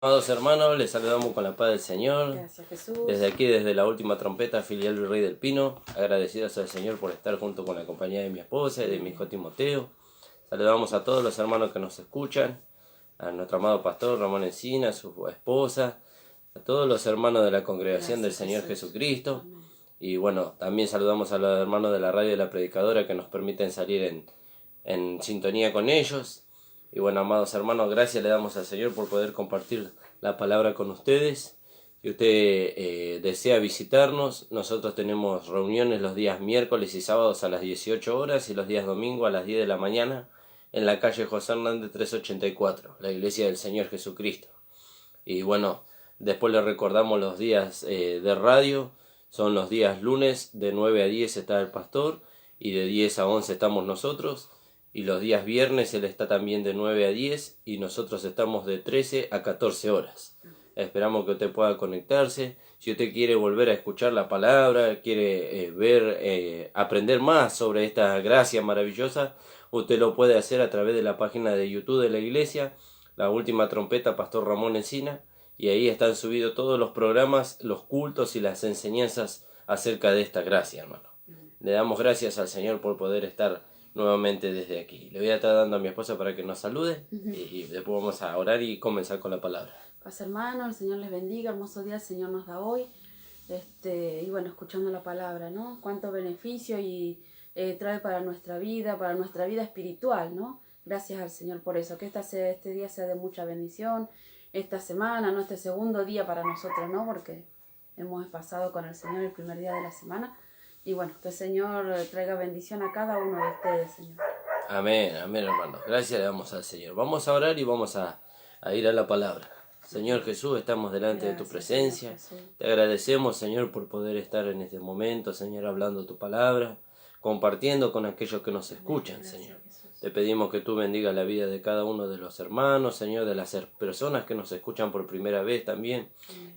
Amados hermanos, les saludamos con la paz del Señor. Gracias, Jesús. Desde aquí, desde la última trompeta, filial del Rey del Pino, agradecidos al Señor por estar junto con la compañía de mi esposa y de mi hijo Timoteo. Saludamos a todos los hermanos que nos escuchan, a nuestro amado pastor Ramón Encina, a su esposa, a todos los hermanos de la congregación del Señor Jesucristo. Y bueno, también saludamos a los hermanos de la radio de la Predicadora que nos permiten salir en sintonía con ellos. Y bueno, amados hermanos, gracias le damos al Señor por poder compartir la palabra con ustedes. Si usted desea visitarnos, nosotros tenemos reuniones los días miércoles y sábados a las 18 horas y los días domingo a las 10 de la mañana en la calle José Hernández 384, la Iglesia del Señor Jesucristo. Y bueno, después le recordamos los días de radio, son los días lunes de 9 a 10 está el pastor y de 10 a 11 estamos nosotros. Y los días viernes él está también de 9 a 10 y nosotros estamos de 13 a 14 horas. Esperamos que usted pueda conectarse. Si usted quiere volver a escuchar la palabra, quiere aprender más sobre esta gracia maravillosa, usted lo puede hacer a través de la página de YouTube de la iglesia, La Última Trompeta, Pastor Ramón Encina, y ahí están subidos todos los programas, los cultos y las enseñanzas acerca de esta gracia, hermano. Le damos gracias al Señor por poder estar nuevamente desde aquí. Le voy a estar dando a mi esposa para que nos salude y después vamos a orar y comenzar con la palabra. Paz hermano, el Señor les bendiga, hermoso día el Señor nos da hoy. Y bueno, escuchando la palabra, ¿no? Cuánto beneficio y trae para nuestra vida espiritual, ¿no? Gracias al Señor por eso, que este día sea de mucha bendición, esta semana, ¿no? Este segundo día para nosotros, ¿no? Porque hemos pasado con el Señor el primer día de la semana. Y bueno, que el Señor traiga bendición a cada uno de ustedes, Señor. Amén, amén, hermanos. Gracias le damos al Señor. Vamos a orar y vamos a ir a la palabra. Señor Jesús, estamos delante de tu presencia. Te agradecemos, Señor, por poder estar en este momento, Señor, hablando tu palabra, compartiendo con aquellos que nos escuchan, Señor. Te pedimos que tú bendigas la vida de cada uno de los hermanos, Señor, de las personas que nos escuchan por primera vez también.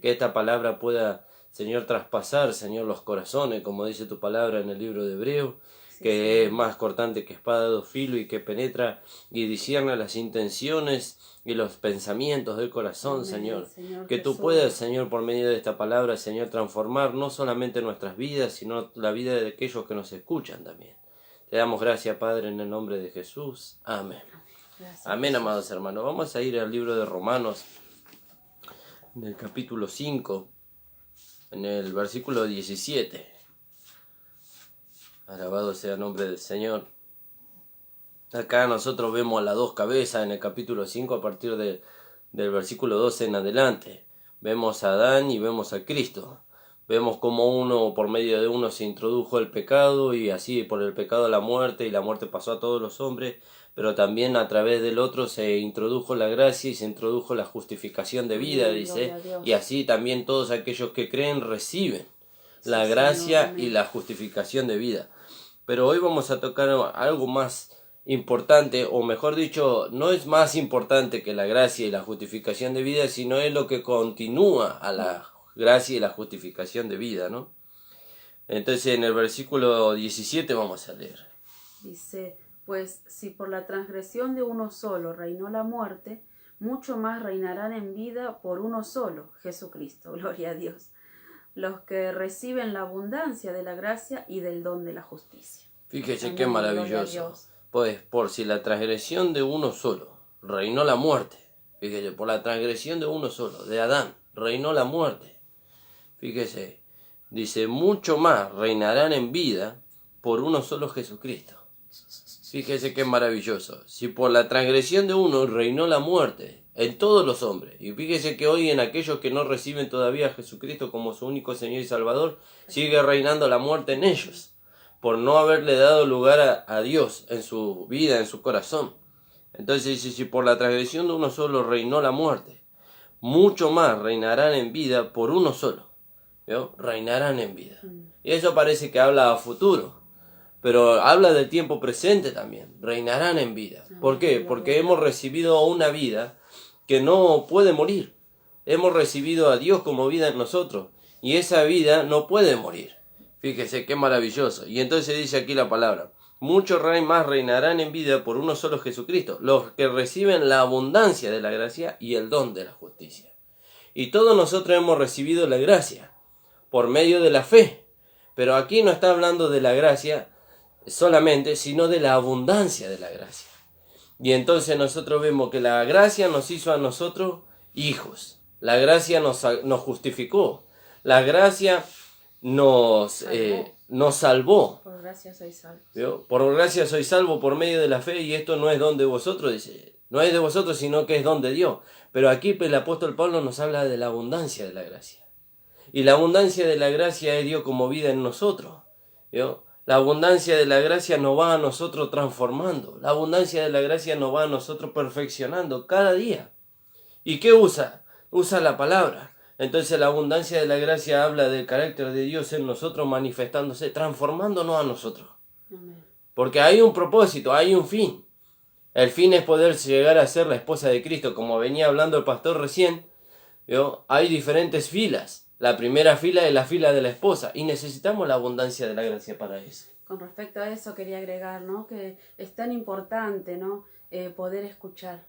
Que esta palabra pueda, Señor, traspasar, Señor, los corazones, como dice tu palabra en el libro de Hebreo, que es más cortante que espada de dos filos y que penetra y discierne las intenciones y los pensamientos del corazón, amén, Señor. Que tú puedas, Señor, por medio de esta palabra, Señor, transformar no solamente nuestras vidas, sino la vida de aquellos que nos escuchan también. Te damos gracias, Padre, en el nombre de Jesús. Amén. Gracias, amén, amados hermanos. Vamos a ir al libro de Romanos, en el capítulo 5, en el versículo 17. Alabado sea el nombre del Señor. Acá nosotros vemos las dos cabezas en el capítulo 5 a partir del versículo 12 en adelante. Vemos a Adán y vemos a Cristo. Vemos cómo por medio de uno se introdujo el pecado y así por el pecado la muerte y la muerte pasó a todos los hombres, pero también a través del otro se introdujo la gracia y se introdujo la justificación de vida, dice, y así también todos aquellos que creen reciben la gracia y la justificación de vida. Pero hoy vamos a tocar algo más importante, o mejor dicho, no es más importante que la gracia y la justificación de vida, sino es lo que continúa a la gracia y la justificación de vida, ¿no? Entonces en el versículo 17 vamos a leer. Dice, pues si por la transgresión de uno solo reinó la muerte, mucho más reinarán en vida por uno solo, Jesucristo, gloria a Dios, los que reciben la abundancia de la gracia y del don de la justicia. Fíjese amén, qué maravilloso. Pues por si la transgresión de uno solo reinó la muerte, fíjese, por la transgresión de uno solo, de Adán, reinó la muerte. Fíjese, dice, mucho más reinarán en vida por uno solo Jesucristo. Fíjese qué maravilloso. Si por la transgresión de uno reinó la muerte en todos los hombres, y fíjese que hoy en aquellos que no reciben todavía a Jesucristo como su único Señor y Salvador, sigue reinando la muerte en ellos, por no haberle dado lugar a Dios en su vida, en su corazón. Entonces dice, si por la transgresión de uno solo reinó la muerte, mucho más reinarán en vida por uno solo. ¿Vio? Reinarán en vida. Y eso parece que habla a futuro, pero habla del tiempo presente también. Reinarán en vida. ¿Por qué? Porque hemos recibido una vida que no puede morir. Hemos recibido a Dios como vida en nosotros, y esa vida no puede morir. Fíjese qué maravilloso. Y entonces dice aquí la palabra, muchos más reinarán en vida por uno solo Jesucristo, los que reciben la abundancia de la gracia y el don de la justicia. Y todos nosotros hemos recibido la gracia por medio de la fe. Pero aquí no está hablando de la gracia solamente, sino de la abundancia de la gracia. Y entonces nosotros vemos que la gracia nos hizo a nosotros hijos. La gracia nos justificó. La gracia nos salvó. Por gracia soy salvo. ¿Vio? Por gracia soy salvo por medio de la fe, y esto no es don de vosotros, dice. No es de vosotros, sino que es don de Dios. Pero aquí el apóstol Pablo nos habla de la abundancia de la gracia. Y la abundancia de la gracia es Dios como vida en nosotros. ¿Vio? La abundancia de la gracia nos va a nosotros transformando. La abundancia de la gracia nos va a nosotros perfeccionando cada día. ¿Y qué usa? Usa la palabra. Entonces la abundancia de la gracia habla del carácter de Dios en nosotros manifestándose, transformándonos a nosotros. Amén. Porque hay un propósito, hay un fin. El fin es poder llegar a ser la esposa de Cristo. Como venía hablando el pastor recién, ¿vio? Hay diferentes filas. La primera fila es la fila de la esposa y necesitamos la abundancia de la gracia para eso. Con respecto a eso quería agregar, ¿no? Que es tan importante, ¿no? Poder escuchar.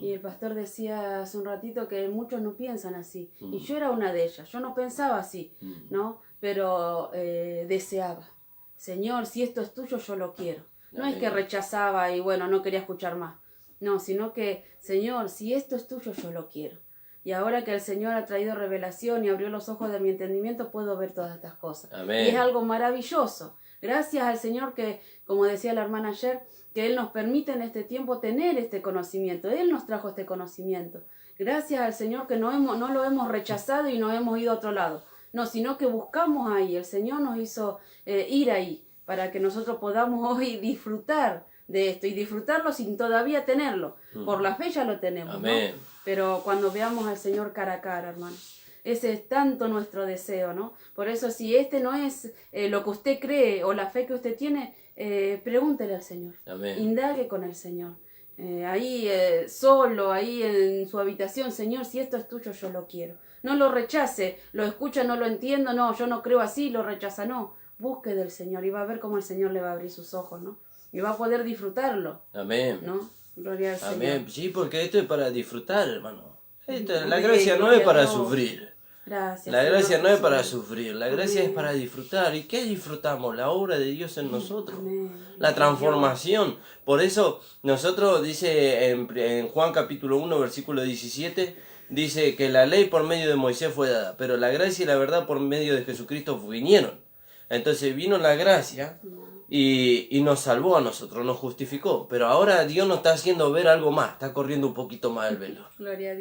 Y el pastor decía hace un ratito que muchos no piensan así. Y yo era una de ellas. Yo no pensaba así, ¿no? Pero deseaba. Señor, si esto es tuyo, yo lo quiero. No es que rechazaba y bueno, no quería escuchar más. No, sino que, Señor, si esto es tuyo, yo lo quiero. Y ahora que el Señor ha traído revelación y abrió los ojos de mi entendimiento, puedo ver todas estas cosas. Amén. Y es algo maravilloso. Gracias al Señor que, como decía la hermana ayer, que Él nos permite en este tiempo tener este conocimiento. Él nos trajo este conocimiento. Gracias al Señor que no lo hemos rechazado y no hemos ido a otro lado. No, sino que buscamos ahí. El Señor nos hizo ir ahí para que nosotros podamos hoy disfrutar de esto y disfrutarlo sin todavía tenerlo. Por la fe ya lo tenemos. Amén. ¿No? Pero cuando veamos al Señor cara a cara, hermano, ese es tanto nuestro deseo, ¿no? Por eso, si este no es lo que usted cree o la fe que usted tiene, pregúntele al Señor. Amén. Indague con el Señor. Ahí solo, ahí en su habitación, Señor, si esto es tuyo, yo lo quiero. No lo rechace, lo escucha, no lo entiendo, no, yo no creo así, lo rechaza, no. Busque del Señor y va a ver cómo el Señor le va a abrir sus ojos, ¿no? Y va a poder disfrutarlo. Amén. ¿No? Gloria al Señor. Amén. Sí, porque esto es para disfrutar, hermano. La gracia no es para sufrir. Gracias. La gracia Señor, no es para Señor. sufrir, la gracia Amén. es para disfrutar. ¿Y qué disfrutamos? La obra de Dios en nosotros. Amén. La transformación. Por eso nosotros, dice en Juan capítulo 1, versículo 17, dice que la ley por medio de Moisés fue dada, pero la gracia y la verdad por medio de Jesucristo vinieron. Entonces vino la gracia y nos salvó a nosotros, nos justificó. Pero ahora Dios nos está haciendo ver algo más, está corriendo un poquito más el velo. Gloria a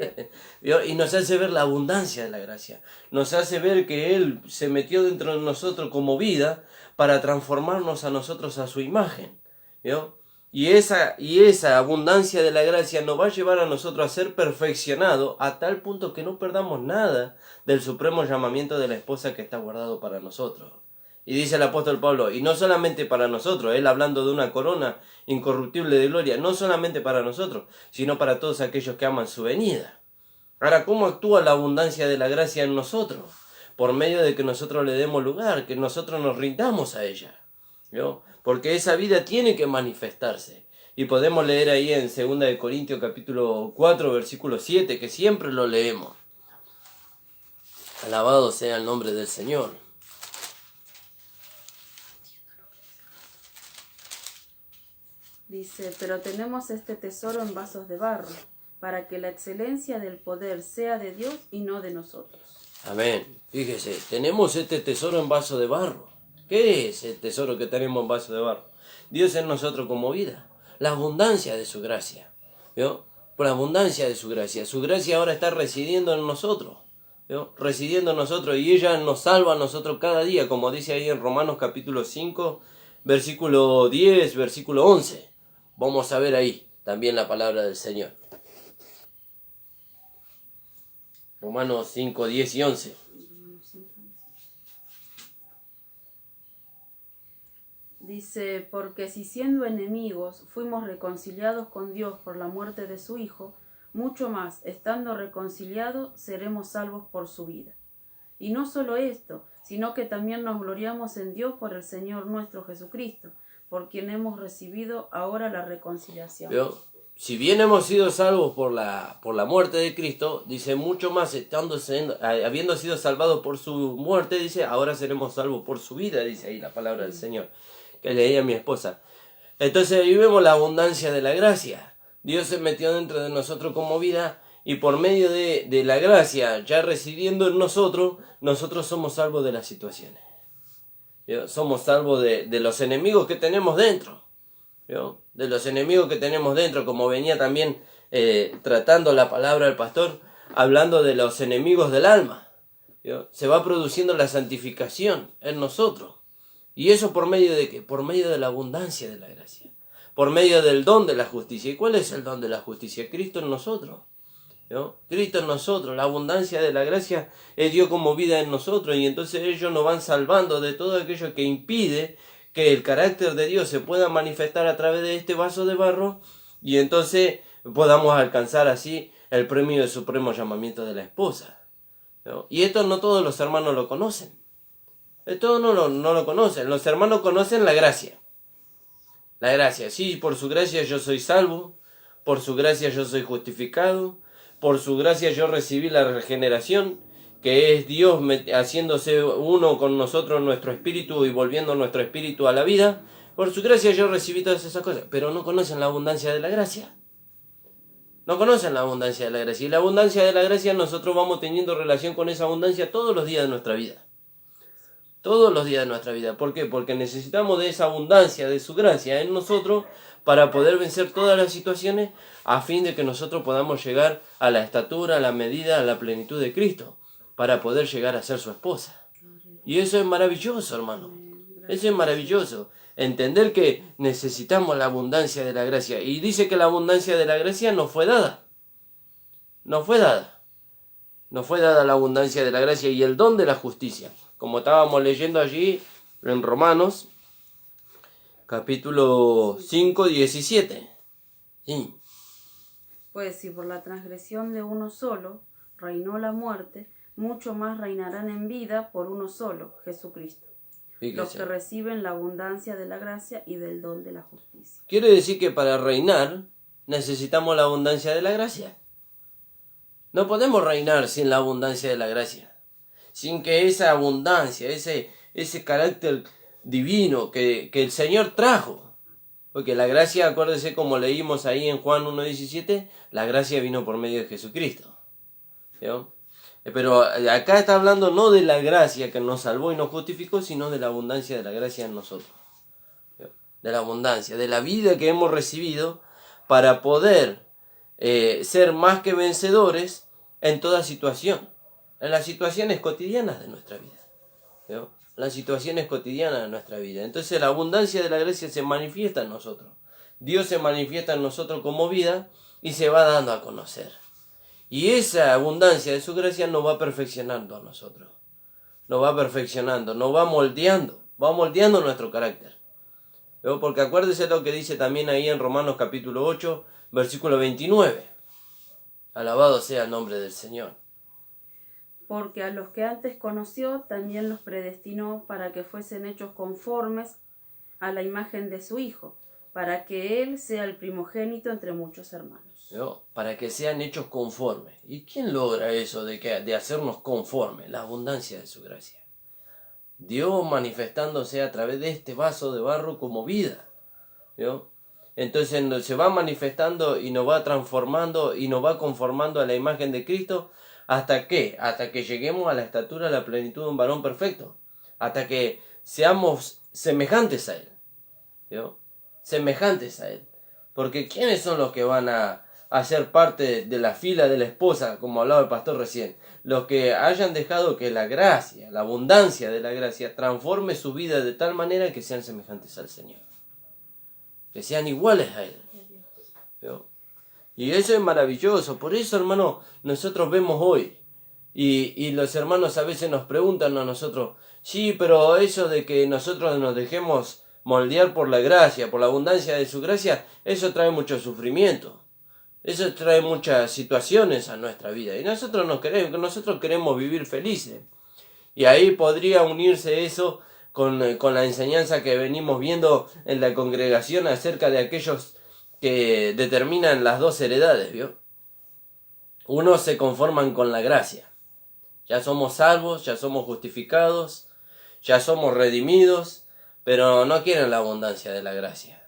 Dios. Y nos hace ver la abundancia de la gracia. Nos hace ver que Él se metió dentro de nosotros como vida para transformarnos a nosotros a su imagen. ¿Vio? Y esa abundancia de la gracia nos va a llevar a nosotros a ser perfeccionados a tal punto que no perdamos nada del supremo llamamiento de la esposa que está guardado para nosotros. Y dice el apóstol Pablo, y no solamente para nosotros, él hablando de una corona incorruptible de gloria, no solamente para nosotros, sino para todos aquellos que aman su venida. Ahora, ¿cómo actúa la abundancia de la gracia en nosotros? Por medio de que nosotros le demos lugar, que nosotros nos rindamos a ella. ¿Vio? Porque esa vida tiene que manifestarse. Y podemos leer ahí en 2 Corintios capítulo 4, versículo 7, que siempre lo leemos. Alabado sea el nombre del Señor. Dice, pero tenemos este tesoro en vasos de barro, para que la excelencia del poder sea de Dios y no de nosotros. Amén. Fíjese, tenemos este tesoro en vaso de barro. ¿Qué es el tesoro que tenemos en vaso de barro? Dios en nosotros como vida. La abundancia de su gracia. ¿Vio? Por la abundancia de su gracia. Su gracia ahora está residiendo en nosotros. ¿Vio? Residiendo en nosotros. Y ella nos salva a nosotros cada día. Como dice ahí en Romanos capítulo 5, versículo 10, versículo 11. Vamos a ver ahí también la palabra del Señor. Romanos 5, 10 y 11. Dice, porque si siendo enemigos fuimos reconciliados con Dios por la muerte de su Hijo, mucho más, estando reconciliados, seremos salvos por su vida. Y no solo esto, sino que también nos gloriamos en Dios por el Señor nuestro Jesucristo, por quien hemos recibido ahora la reconciliación. ¿Vio? si bien hemos sido salvos por la muerte de Cristo, dice mucho más, habiendo sido salvados por su muerte, dice, ahora seremos salvos por su vida, dice ahí la palabra del Señor, que leía mi esposa. Entonces ahí vemos la abundancia de la gracia. Dios se metió dentro de nosotros como vida, y por medio de la gracia, ya residiendo en nosotros, nosotros somos salvos de las situaciones. ¿Yo? Somos salvos de los enemigos que tenemos dentro. ¿Yo? De los enemigos que tenemos dentro, como venía también tratando la palabra del pastor, hablando de los enemigos del alma. ¿Yo? Se va produciendo la santificación en nosotros. ¿Y eso por medio de qué? Por medio de la abundancia de la gracia. Por medio del don de la justicia. ¿Y cuál es el don de la justicia? Cristo en nosotros. ¿No? Cristo en nosotros, la abundancia de la gracia es Dios como vida en nosotros, y entonces ellos nos van salvando de todo aquello que impide que el carácter de Dios se pueda manifestar a través de este vaso de barro, y entonces podamos alcanzar así el premio del supremo llamamiento de la esposa. ¿No? Y esto no todos los hermanos lo conocen. Esto no lo conocen. Los hermanos conocen la gracia. La gracia, sí, por su gracia yo soy salvo, por su gracia yo soy justificado, por su gracia yo recibí la regeneración, que es Dios haciéndose uno con nosotros en nuestro espíritu y volviendo nuestro espíritu a la vida. Por su gracia yo recibí todas esas cosas, pero no conocen la abundancia de la gracia. No conocen la abundancia de la gracia. Y la abundancia de la gracia nosotros vamos teniendo relación con esa abundancia todos los días de nuestra vida. Todos los días de nuestra vida. ¿Por qué? Porque necesitamos de esa abundancia, de su gracia en nosotros, para poder vencer todas las situaciones, a fin de que nosotros podamos llegar a la estatura, a la medida, a la plenitud de Cristo, para poder llegar a ser su esposa. Y eso es maravilloso, hermano. Eso es maravilloso. Entender que necesitamos la abundancia de la gracia. Y dice que la abundancia de la gracia nos fue dada. Nos fue dada. Nos fue dada la abundancia de la gracia y el don de la justicia. Como estábamos leyendo allí en Romanos, capítulo 5, 17. Sí. Pues si por la transgresión de uno solo reinó la muerte, mucho más reinarán en vida por uno solo, Jesucristo. Fíjese. Los que reciben la abundancia de la gracia y del don de la justicia. Quiere decir que para reinar necesitamos la abundancia de la gracia. No podemos reinar sin la abundancia de la gracia. Sin que esa abundancia, ese carácter divino que el Señor trajo. Porque la gracia, acuérdese como leímos ahí en Juan 1:17, la gracia vino por medio de Jesucristo. ¿Sí? Pero acá está hablando no de la gracia que nos salvó y nos justificó, sino de la abundancia de la gracia en nosotros. ¿Sí? De la abundancia, de la vida que hemos recibido para poder ser más que vencedores en toda situación. En las situaciones cotidianas de nuestra vida. ¿Sí? Las situaciones cotidianas de nuestra vida. Entonces la abundancia de la gracia se manifiesta en nosotros. Dios se manifiesta en nosotros como vida y se va dando a conocer. Y esa abundancia de su gracia nos va perfeccionando a nosotros. Nos va perfeccionando, nos va moldeando nuestro carácter. ¿Sí? Porque acuérdese lo que dice también ahí en Romanos capítulo 8, versículo 29. Alabado sea el nombre del Señor. Porque a los que antes conoció, también los predestinó para que fuesen hechos conformes a la imagen de su Hijo, para que Él sea el primogénito entre muchos hermanos. ¿No? Para que sean hechos conformes. ¿Y quién logra eso de hacernos conformes? La abundancia de su gracia. Dios manifestándose a través de este vaso de barro como vida. ¿No? Entonces se va manifestando y nos va transformando y nos va conformando a la imagen de Cristo. ¿Hasta qué? Hasta que lleguemos a la estatura, a la plenitud de un varón perfecto. Hasta que seamos semejantes a Él. ¿Sí? Semejantes a Él. Porque ¿quiénes son los que van a ser parte de la fila de la esposa, como hablaba el pastor recién? Los que hayan dejado que la gracia, la abundancia de la gracia, transforme su vida de tal manera que sean semejantes al Señor. Que sean iguales a Él. ¿Sí? Y eso es maravilloso. Por eso, hermano, nosotros vemos hoy. Y los hermanos a veces nos preguntan a nosotros, sí, pero eso de que nosotros nos dejemos moldear por la gracia, por la abundancia de su gracia, eso trae mucho sufrimiento. Eso trae muchas situaciones a nuestra vida. Y nosotros queremos vivir felices. Y ahí podría unirse eso con la enseñanza que venimos viendo en la congregación acerca de aquellos que determinan las dos heredades, ¿vio? Unos se conforman con la gracia. Ya somos salvos, ya somos justificados, ya somos redimidos, pero no quieren la abundancia de la gracia.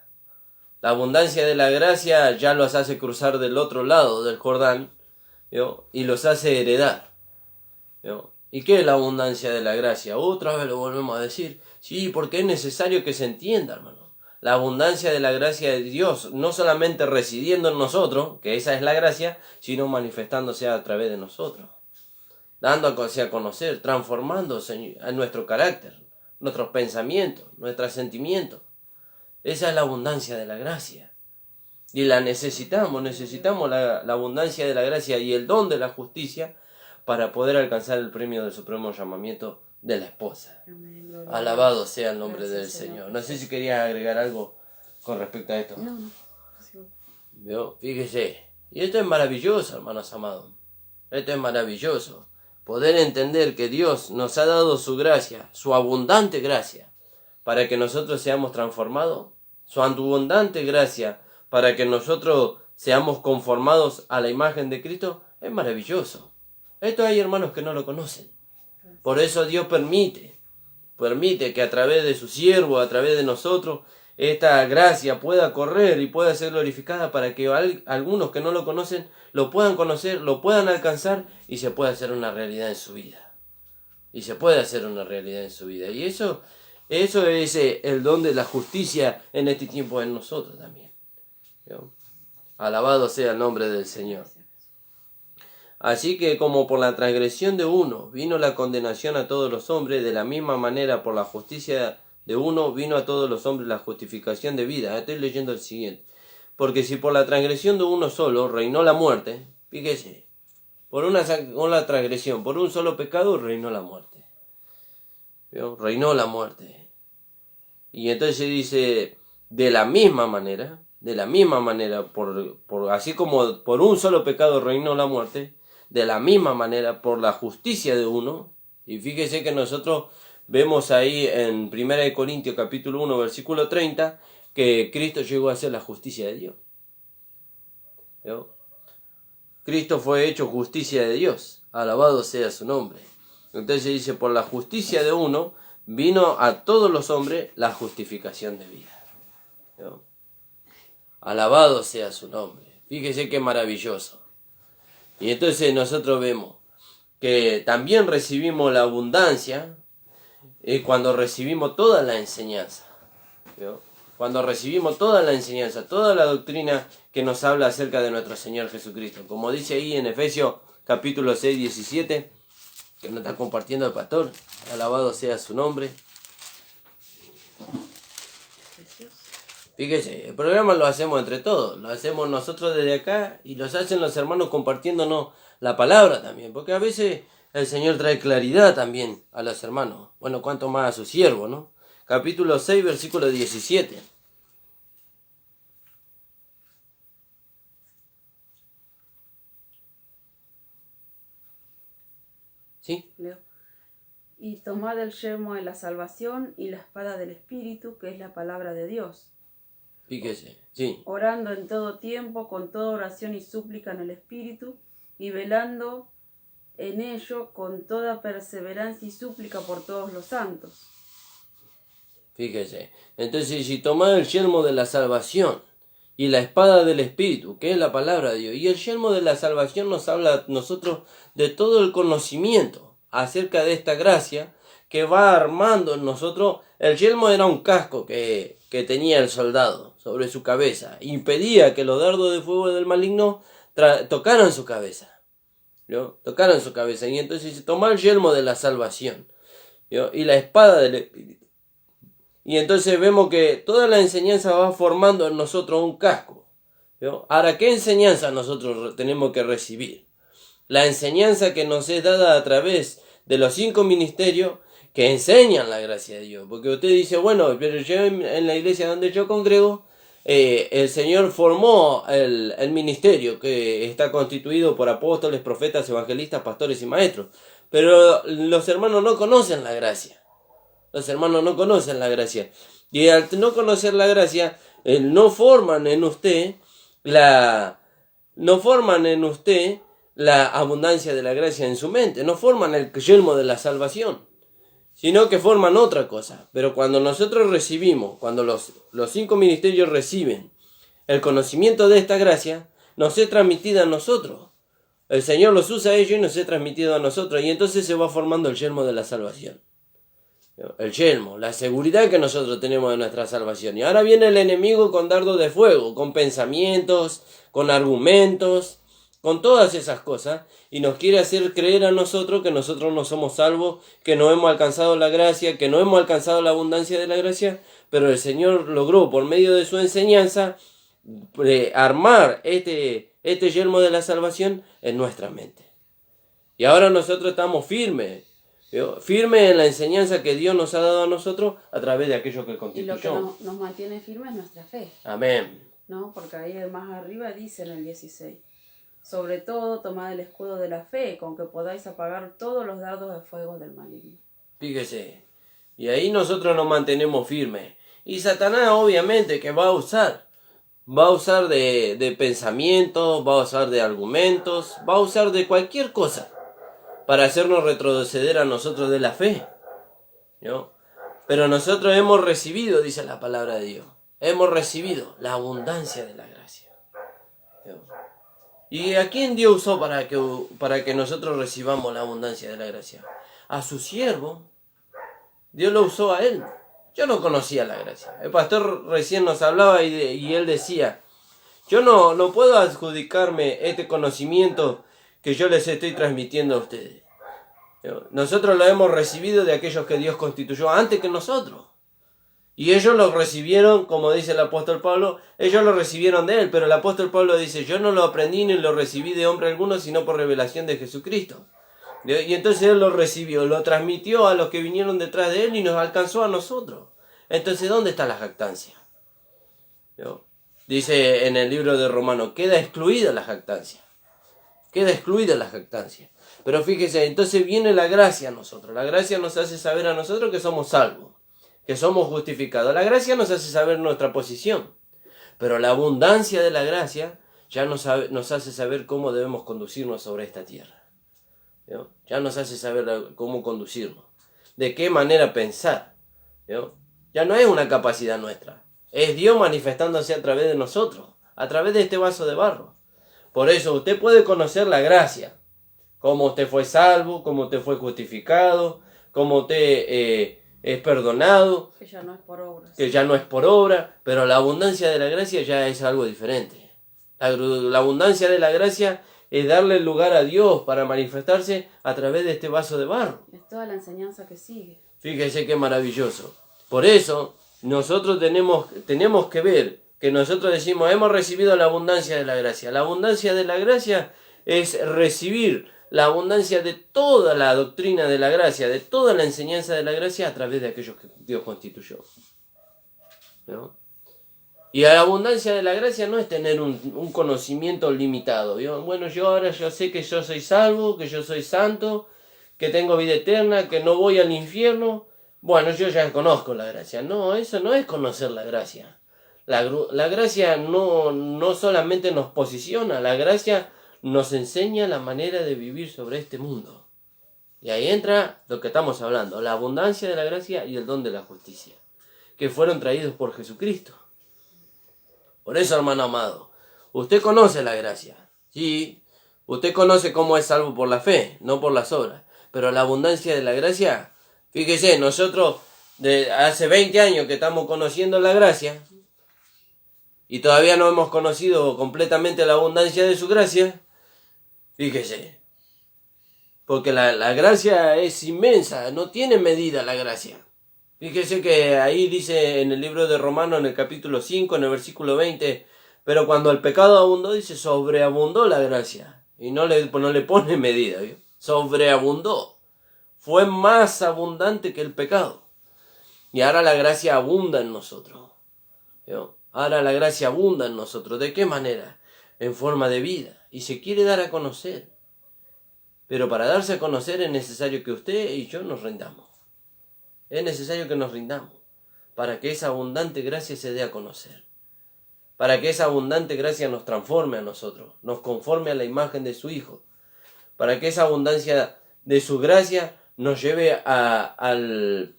La abundancia de la gracia ya los hace cruzar del otro lado del Jordán, ¿vio? Y los hace heredar, ¿vio? ¿Y qué es la abundancia de la gracia? Otra vez lo volvemos a decir. Sí, porque es necesario que se entienda, hermano. La abundancia de la gracia de Dios, no solamente residiendo en nosotros, que esa es la gracia, sino manifestándose a través de nosotros. Dándose a conocer, transformándose en nuestro carácter, nuestros pensamientos, nuestros sentimientos. Esa es la abundancia de la gracia. Y la necesitamos la abundancia de la gracia y el don de la justicia para poder alcanzar el premio del supremo llamamiento de la esposa. Amén. Alabado sea el nombre del Gracias, Señor. No sé si quería agregar algo con respecto a esto. No. ¿Vio? Fíjese. Y esto es maravilloso, hermanos amados. Esto es maravilloso. Poder entender que Dios nos ha dado su gracia, su abundante gracia, para que nosotros seamos transformados. Su abundante gracia para que nosotros seamos conformados a la imagen de Cristo, es maravilloso. Esto hay hermanos que no lo conocen. Por eso Dios permite que a través de su siervo, a través de nosotros, esta gracia pueda correr y pueda ser glorificada para que algunos que no lo conocen lo puedan conocer, lo puedan alcanzar y se pueda hacer una realidad en su vida. Y se puede hacer una realidad en su vida. Y eso es el don de la justicia en este tiempo en nosotros también. ¿Vio? Alabado sea el nombre del Señor. Así que como por la transgresión de uno vino la condenación a todos los hombres, de la misma manera por la justicia de uno vino a todos los hombres la justificación de vida. Estoy leyendo el siguiente. Porque si por la transgresión de uno solo reinó la muerte, fíjese, por una transgresión, por un solo pecado reinó la muerte. ¿Vio? Reinó la muerte. Y entonces dice, de la misma manera, así como por un solo pecado reinó la muerte, de la misma manera por la justicia de uno. Y fíjese que nosotros vemos ahí en 1 Corintios capítulo 1 versículo 30 que Cristo llegó a ser la justicia de Dios. ¿Vio? Cristo fue hecho justicia de Dios, alabado sea su nombre. Entonces dice, por la justicia de uno vino a todos los hombres la justificación de vida. ¿Vio? Alabado sea su nombre. Fíjese qué maravilloso. Y entonces nosotros vemos que también recibimos la abundancia cuando recibimos toda la enseñanza. ¿Vio? Cuando recibimos toda la enseñanza, toda la doctrina que nos habla acerca de nuestro Señor Jesucristo. Como dice ahí en Efesios capítulo 6, 17, que nos está compartiendo el pastor. Alabado sea su nombre. Fíjese, el programa lo hacemos entre todos, lo hacemos nosotros desde acá y los hacen los hermanos compartiéndonos la palabra también, porque a veces el Señor trae claridad también a los hermanos, bueno, cuanto más a su siervo, ¿no? Capítulo 6, versículo 17. ¿Sí? Leo. Y tomad el yelmo de la salvación y la espada del Espíritu, que es la palabra de Dios. Fíjese, sí. Orando en todo tiempo, con toda oración y súplica en el Espíritu, y velando en ello con toda perseverancia y súplica por todos los santos. Fíjese, entonces si tomad el yelmo de la salvación y la espada del Espíritu, que es la palabra de Dios, y el yelmo de la salvación nos habla a nosotros de todo el conocimiento acerca de esta gracia que va armando en nosotros. El yelmo era un casco que tenía el soldado sobre su cabeza, impedía que los dardos de fuego del maligno tocaran su cabeza, ¿no? Tocaran su cabeza. Y entonces se toma el yelmo de la salvación, ¿no? Y la espada del Espíritu. Y entonces vemos que toda la enseñanza va formando en nosotros un casco, ¿no? Ahora, ¿qué enseñanza nosotros tenemos que recibir? La enseñanza que nos es dada a través de los 5 ministerios que enseñan la gracia de Dios. Porque usted dice, bueno, pero yo en la iglesia donde yo congrego, el Señor formó el ministerio que está constituido por apóstoles, profetas, evangelistas, pastores y maestros. Pero los hermanos no conocen la gracia. Los hermanos no conocen la gracia. Y al no conocer la gracia, no forman en usted no forman en usted la abundancia de la gracia en su mente, no forman el yelmo de la salvación, sino que forman otra cosa. Pero cuando nosotros recibimos, cuando los 5 ministerios reciben el conocimiento de esta gracia, nos es transmitida a nosotros. El Señor los usa a ellos y nos es transmitido a nosotros. Y entonces se va formando el yelmo de la salvación. El yelmo, la seguridad que nosotros tenemos de nuestra salvación. Y ahora viene el enemigo con dardo de fuego, con pensamientos, con argumentos, con todas esas cosas, y nos quiere hacer creer a nosotros que nosotros no somos salvos, que no hemos alcanzado la gracia, que no hemos alcanzado la abundancia de la gracia, pero el Señor logró por medio de su enseñanza armar este yelmo de la salvación en nuestra mente. Y ahora nosotros estamos firmes en la enseñanza que Dios nos ha dado a nosotros a través de aquello que constituyó. Y lo que nos mantiene firmes es nuestra fe. Amén. ¿No? Porque ahí más arriba dice en el 16, sobre todo tomad el escudo de la fe, con que podáis apagar todos los dardos de fuego del maligno. Fíjese, y ahí nosotros nos mantenemos firmes. Y Satanás obviamente que va a usar de pensamientos, va a usar de argumentos, va a usar de cualquier cosa para hacernos retroceder a nosotros de la fe, ¿no? Pero nosotros hemos recibido, dice la palabra de Dios, hemos recibido la abundancia de la gracia, ¿no? ¿Y a quién Dios usó para que nosotros recibamos la abundancia de la gracia? A su siervo. Dios lo usó a él. Yo no conocía la gracia. El pastor recién nos hablaba y él decía, yo no puedo adjudicarme este conocimiento que yo les estoy transmitiendo a ustedes. Nosotros lo hemos recibido de aquellos que Dios constituyó antes que nosotros. Y ellos lo recibieron, como dice el apóstol Pablo, ellos lo recibieron de él. Pero el apóstol Pablo dice, yo no lo aprendí ni lo recibí de hombre alguno, sino por revelación de Jesucristo. Y entonces él lo recibió, lo transmitió a los que vinieron detrás de él y nos alcanzó a nosotros. Entonces, ¿dónde está la jactancia? Dice en el libro de Romanos, queda excluida la jactancia. Queda excluida la jactancia. Pero fíjese, entonces viene la gracia a nosotros. La gracia nos hace saber a nosotros que somos salvos, que somos justificados. La gracia nos hace saber nuestra posición. Pero la abundancia de la gracia ya nos hace saber cómo debemos conducirnos sobre esta tierra. ¿No? Ya nos hace saber cómo conducirnos. De qué manera pensar. ¿No? Ya no es una capacidad nuestra. Es Dios manifestándose a través de nosotros. A través de este vaso de barro. Por eso usted puede conocer la gracia. Cómo usted fue salvo, cómo usted fue justificado, cómo usted es perdonado. Que ya no es por obras. Que ya no es por obra, pero la abundancia de la gracia ya es algo diferente. La abundancia de la gracia es darle lugar a Dios para manifestarse a través de este vaso de barro. Es toda la enseñanza que sigue. Fíjese qué maravilloso. Por eso nosotros tenemos que ver que nosotros decimos, hemos recibido la abundancia de la gracia. La abundancia de la gracia es recibir la abundancia de toda la doctrina de la gracia, de toda la enseñanza de la gracia a través de aquellos que Dios constituyó. ¿No? Y la abundancia de la gracia no es tener un conocimiento limitado. Bueno, yo sé que yo soy salvo, que yo soy santo, que tengo vida eterna, que no voy al infierno. Bueno, yo ya conozco la gracia. No, eso no es conocer la gracia. La gracia no solamente nos posiciona, la gracia nos enseña la manera de vivir sobre este mundo. Y ahí entra lo que estamos hablando, la abundancia de la gracia y el don de la justicia, que fueron traídos por Jesucristo. Por eso, hermano amado, usted conoce la gracia. Sí, usted conoce cómo es salvo por la fe, no por las obras. Pero la abundancia de la gracia, fíjese, nosotros hace 20 años que estamos conociendo la gracia y todavía no hemos conocido completamente la abundancia de su gracia. Fíjese, porque la gracia es inmensa, no tiene medida la gracia. Fíjese que ahí dice en el libro de Romanos, en el capítulo 5, en el versículo 20, pero cuando el pecado abundó, dice, sobreabundó la gracia. Y no le pone medida, ¿vio? Sobreabundó. Fue más abundante que el pecado. Y ahora la gracia abunda en nosotros. ¿Vio? Ahora la gracia abunda en nosotros. ¿De qué manera? En forma de vida. Y se quiere dar a conocer. Pero para darse a conocer es necesario que usted y yo nos rindamos. Es necesario que nos rindamos para que esa abundante gracia se dé a conocer. para que esa abundante gracia nos transforme a nosotros, nos conforme a la imagen de su Hijo, para que esa abundancia de su gracia nos lleve al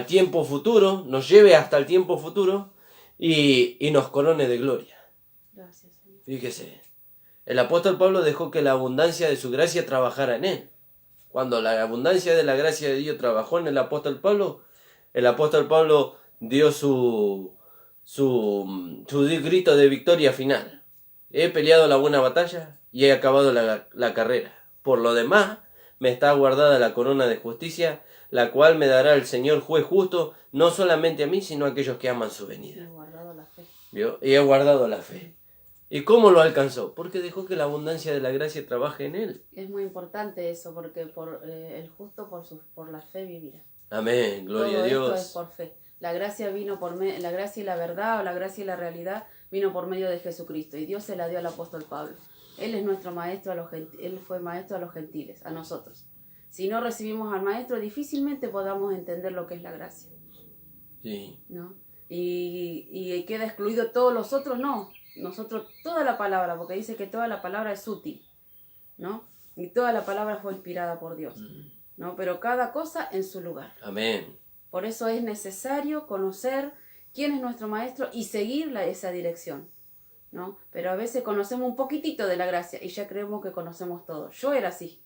tiempo futuro, nos lleve hasta el tiempo futuro y nos corone de gloria. Gracias, Señor. Fíjese, el apóstol Pablo dejó que la abundancia de su gracia trabajara en él. Cuando la abundancia de la gracia de Dios trabajó en el apóstol Pablo dio su grito de victoria final. He peleado la buena batalla y he acabado la carrera. Por lo demás, me está guardada la corona de justicia, la cual me dará el Señor juez justo, no solamente a mí, sino a aquellos que aman su venida. He guardado la fe. ¿Vio? Y he guardado la fe. ¿Y cómo lo alcanzó? Porque dejó que la abundancia de la gracia trabaje en él. Es muy importante eso, porque el justo por la fe vivirá. Amén, gloria Todo a Dios. esto es por fe. La gracia vino la gracia y la verdad, o la gracia y la realidad, vino por medio de Jesucristo. Y Dios se la dio al apóstol Pablo. Él es nuestro maestro él fue maestro a los gentiles, a nosotros. Si no recibimos al maestro, difícilmente podamos entender lo que es la gracia. Sí. ¿No? Y queda excluido todos los otros, no. Nosotros, toda la palabra, porque dice que toda la palabra es útil, ¿no? Y toda la palabra fue inspirada por Dios, ¿no? Pero cada cosa en su lugar. Amén. Por eso es necesario conocer quién es nuestro maestro y seguir esa dirección, ¿no? Pero a veces conocemos un poquitito de la gracia y ya creemos que conocemos todo. Yo era así.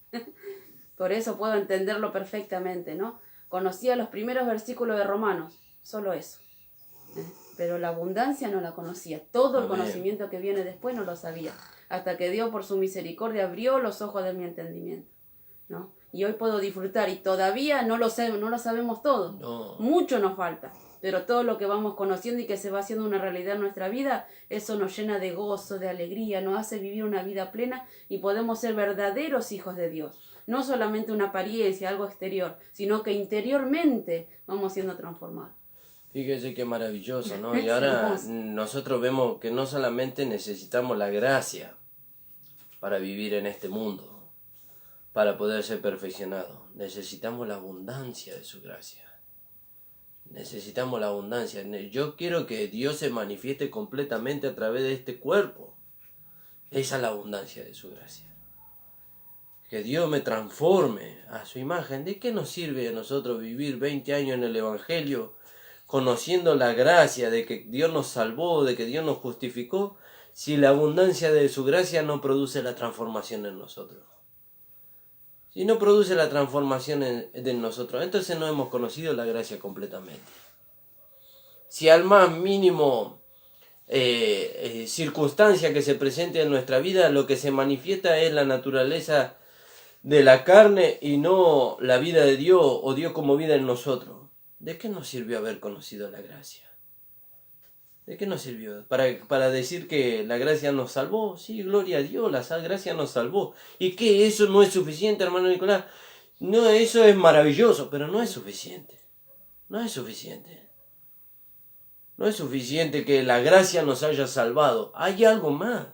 Por eso puedo entenderlo perfectamente, ¿no? Conocía los primeros versículos de Romanos, solo eso. Pero la abundancia no la conocía. Todo el conocimiento que viene después no lo sabía. Hasta que Dios por su misericordia abrió los ojos de mi entendimiento, ¿no? Y hoy puedo disfrutar y todavía no lo sabemos todo. No. Mucho nos falta. Pero todo lo que vamos conociendo y que se va haciendo una realidad en nuestra vida, eso nos llena de gozo, de alegría, nos hace vivir una vida plena y podemos ser verdaderos hijos de Dios. No solamente una apariencia, algo exterior, sino que interiormente vamos siendo transformados. Fíjese qué maravilloso, ¿no? Y ahora nosotros vemos que no solamente necesitamos la gracia para vivir en este mundo, para poder ser perfeccionados. Necesitamos la abundancia de su gracia. Necesitamos la abundancia. Yo quiero que Dios se manifieste completamente a través de este cuerpo. Esa es la abundancia de su gracia. Que Dios me transforme a su imagen. ¿De qué nos sirve a nosotros vivir 20 años en el Evangelio, conociendo la gracia de que Dios nos salvó, de que Dios nos justificó, si la abundancia de su gracia no produce la transformación en nosotros? Si no produce la transformación en nosotros, entonces no hemos conocido la gracia completamente. Si al más mínimo circunstancia que se presente en nuestra vida, lo que se manifiesta es la naturaleza de la carne y no la vida de Dios o Dios como vida en nosotros, ¿de qué nos sirvió haber conocido la gracia? ¿De qué nos sirvió? ¿Para decir que la gracia nos salvó? Sí, gloria a Dios, la gracia nos salvó. ¿Y qué? ¿Eso no es suficiente, hermano Nicolás? No, eso es maravilloso, pero no es suficiente. No es suficiente. No es suficiente que la gracia nos haya salvado. Hay algo más.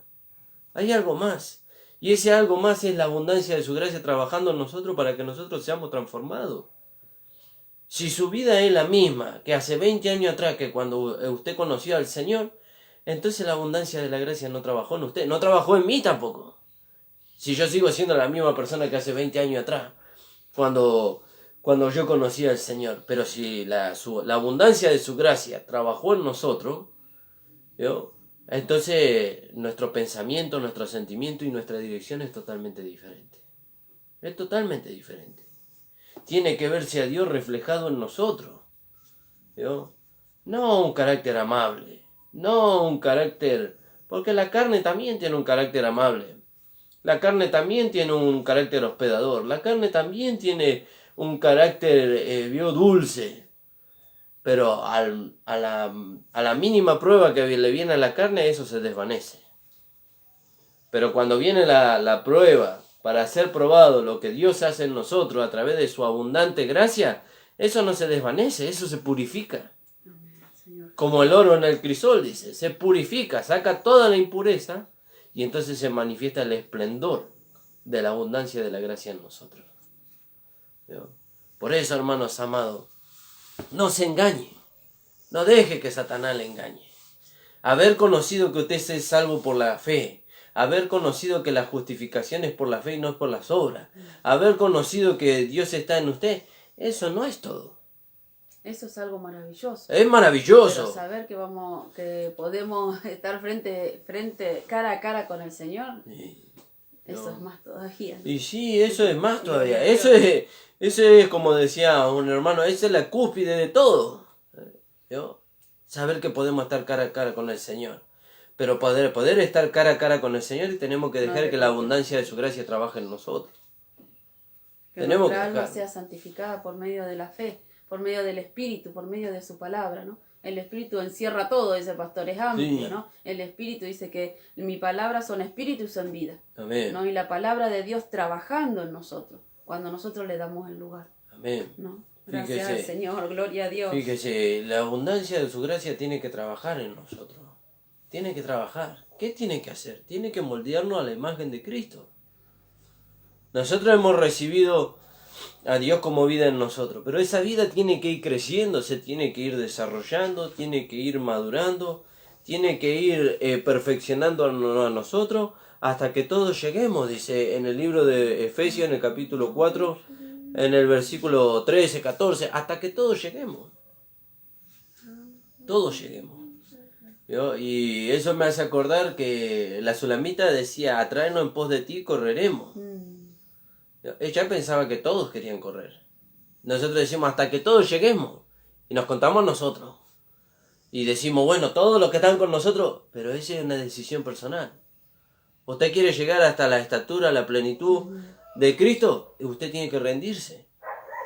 Hay algo más. Y ese algo más es la abundancia de su gracia trabajando en nosotros para que nosotros seamos transformados. Si su vida es la misma que hace 20 años atrás, que cuando usted conoció al Señor, entonces la abundancia de la gracia no trabajó en usted, no trabajó en mí tampoco. Si yo sigo siendo la misma persona que hace 20 años atrás, cuando yo conocí al Señor, pero si la abundancia de su gracia trabajó en nosotros, ¿vio? Entonces nuestro pensamiento, nuestro sentimiento y nuestra dirección es totalmente diferente. Es totalmente diferente. Tiene que verse a Dios reflejado en nosotros, ¿vio? No un carácter amable, no un carácter... Porque la carne también tiene un carácter amable. La carne también tiene un carácter hospedador. La carne también tiene un carácter dulce. Pero a la mínima prueba que le viene a la carne, eso se desvanece. Pero cuando viene la prueba para ser probado lo que Dios hace en nosotros a través de su abundante gracia, eso no se desvanece, eso se purifica. Como el oro en el crisol, dice, se purifica, saca toda la impureza y entonces se manifiesta el esplendor de la abundancia de la gracia en nosotros. ¿Vio? Por eso, hermanos amados, no se engañe, no deje que Satanás le engañe. Haber conocido que usted es salvo por la fe. Haber conocido que la justificación es por la fe y no es por las obras. Haber conocido que Dios está en usted. Eso no es todo. Eso es algo maravilloso. Es maravilloso. Pero saber que podemos estar cara a cara con el Señor, eso es más todavía, ¿no? Y sí, eso es más todavía. Eso es como decía un hermano, esa es la cúspide de todo. ¿No? Saber que podemos estar cara a cara con el Señor. Pero poder estar cara a cara con el Señor, tenemos que dejar que la abundancia de su gracia trabaje en nosotros. Que nuestra alma sea santificada por medio de la fe, por medio del Espíritu, por medio de su palabra, ¿no? El Espíritu encierra todo, dice el pastor, es amplio, sí, ¿no? El Espíritu dice que mi palabra son espíritu y son vida. Amén. ¿No? Y la palabra de Dios trabajando en nosotros, cuando nosotros le damos el lugar. Amén. ¿No? Gracias al Señor, gloria a Dios. Fíjese, la abundancia de su gracia tiene que trabajar en nosotros. Tiene que trabajar. ¿Qué tiene que hacer? Tiene que moldearnos a la imagen de Cristo. Nosotros hemos recibido a Dios como vida en nosotros, pero esa vida tiene que ir creciendo, se tiene que ir desarrollando, tiene que ir madurando, tiene que ir perfeccionando a nosotros hasta que todos lleguemos, dice en el libro de Efesios, en el capítulo 4, en el versículo 13, 14, hasta que todos lleguemos. Todos lleguemos. ¿Yo? Y eso me hace acordar que la Sulamita decía, atráenos en pos de ti, correremos. Ella pensaba que todos querían correr. Nosotros decimos hasta que todos lleguemos. Y nos contamos nosotros. Y decimos, bueno, todos los que están con nosotros, pero esa es una decisión personal. Usted quiere llegar hasta la estatura, la plenitud de Cristo, usted tiene que rendirse.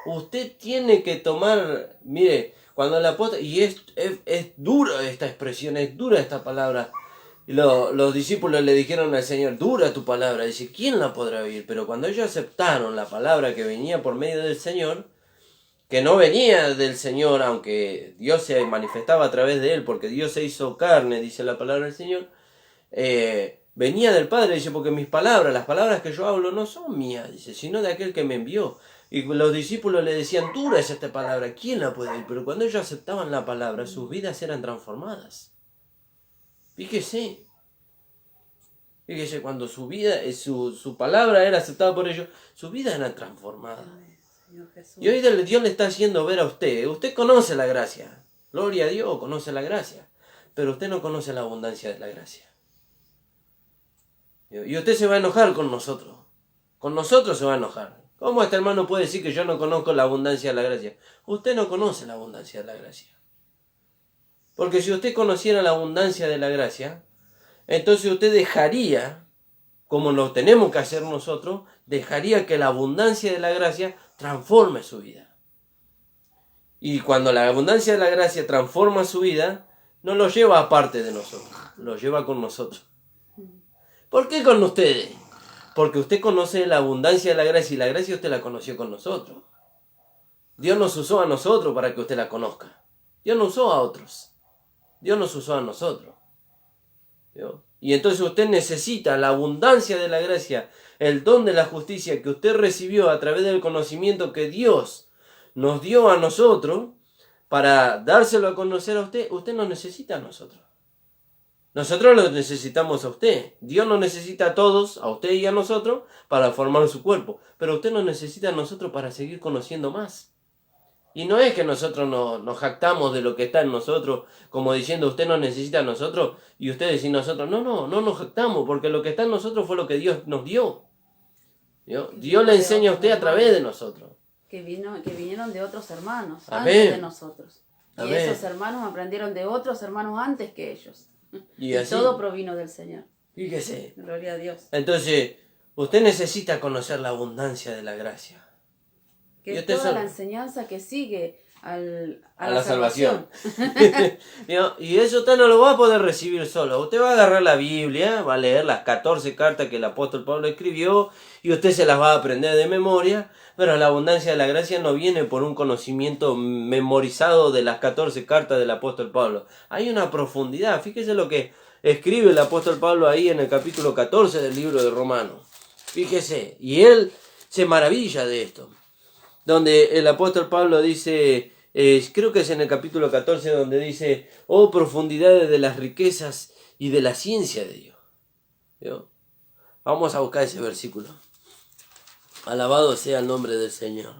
Usted tiene que tomar, mire, cuando la apóstol, y es dura esta expresión, es dura esta palabra. Y los discípulos le dijeron al Señor, dura tu palabra. Dice, ¿quién la podrá oír? Pero cuando ellos aceptaron la palabra que venía por medio del Señor, que no venía del Señor, aunque Dios se manifestaba a través de él, porque Dios se hizo carne, dice la palabra del Señor, venía del Padre, dice, porque mis palabras, las palabras que yo hablo no son mías, dice, sino de aquel que me envió. Y los discípulos le decían, dura es esta palabra, ¿quién la puede oír? Pero cuando ellos aceptaban la palabra, sus vidas eran transformadas. Fíjese, cuando su vida, su palabra era aceptada por ellos, su vida era transformada. Y hoy Dios le está haciendo ver a usted, usted conoce la gracia, gloria a Dios, conoce la gracia, pero usted no conoce la abundancia de la gracia. Y usted se va a enojar con nosotros se va a enojar. ¿Cómo este hermano puede decir que yo no conozco la abundancia de la gracia? Usted no conoce la abundancia de la gracia. Porque si usted conociera la abundancia de la gracia, entonces usted dejaría, como lo tenemos que hacer nosotros, dejaría que la abundancia de la gracia transforme su vida. Y cuando la abundancia de la gracia transforma su vida, no lo lleva aparte de nosotros, lo lleva con nosotros. ¿Por qué con ustedes? Porque usted conoce la abundancia de la gracia y la gracia usted la conoció con nosotros. Dios nos usó a nosotros para que usted la conozca. Dios no usó a otros. Dios nos usó a nosotros. ¿Vio? Y entonces usted necesita la abundancia de la gracia, el don de la justicia que usted recibió a través del conocimiento que Dios nos dio a nosotros para dárselo a conocer a usted. Usted nos necesita a nosotros. Nosotros lo necesitamos a usted. Dios nos necesita a todos, a usted y a nosotros, para formar su cuerpo. Pero usted nos necesita a nosotros para seguir conociendo más. Y no es que nosotros nos jactamos de lo que está en nosotros, como diciendo usted nos necesita a nosotros y usted decir nosotros. No nos jactamos, porque lo que está en nosotros fue lo que Dios nos dio. Dios le enseña a usted a través de nosotros. Que vinieron de otros hermanos, Amén. Antes de nosotros. Amén. Y esos hermanos aprendieron de otros hermanos antes que ellos. Y así, todo provino del Señor. Fíjese. Gloria a Dios. Entonces, usted necesita conocer la abundancia de la gracia. Que es toda la enseñanza que sigue a la salvación. Y eso usted no lo va a poder recibir solo. Usted va a agarrar la Biblia, va a leer las 14 cartas que el apóstol Pablo escribió y usted se las va a aprender de memoria, pero la abundancia de la gracia no viene por un conocimiento memorizado de las 14 cartas del apóstol Pablo. Hay una profundidad. Fíjese lo que escribe el apóstol Pablo ahí en el capítulo 14 del libro de Romanos. Fíjese, y él se maravilla de esto. Donde el apóstol Pablo dice, creo que es en el capítulo 14 donde dice, oh profundidades de las riquezas y de la ciencia de Dios. ¿Vio? Vamos a buscar ese versículo. Alabado sea el nombre del Señor.